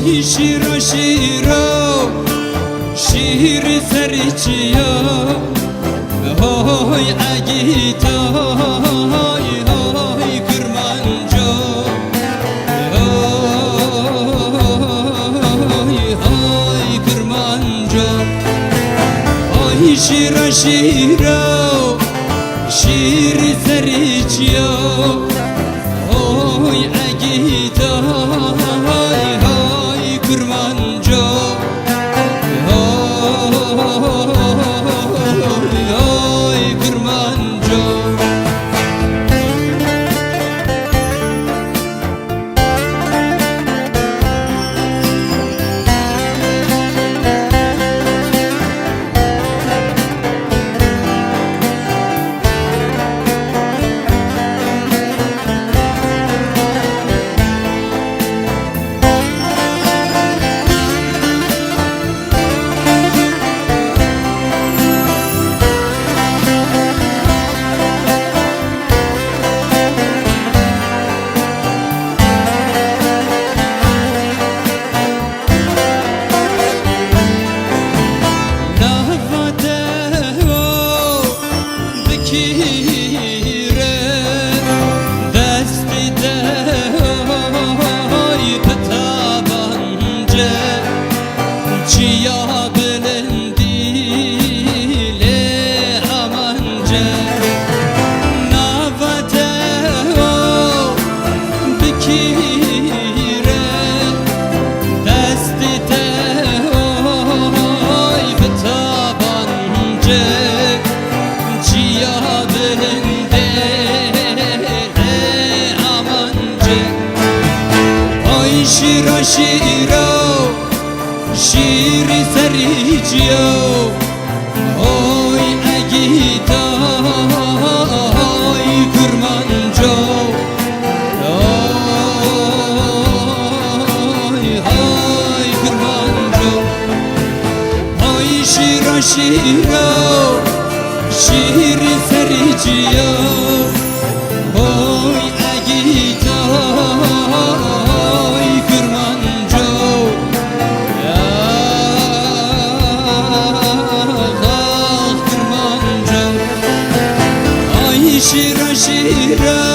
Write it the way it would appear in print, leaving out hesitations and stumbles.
شیرا شیرا شیر سرچیا های اگیتا های کرمانجا های کرمانجا های شیرا شیرا شیر سرچیا های اگیتا های کرمانجا های کرمانجا شیرا شیرا شیر سریجیا های اگیتا های کرمانجا های کرمانجا های شیرا شیرا شیر سریجیا های اگیتا شیرا شیرا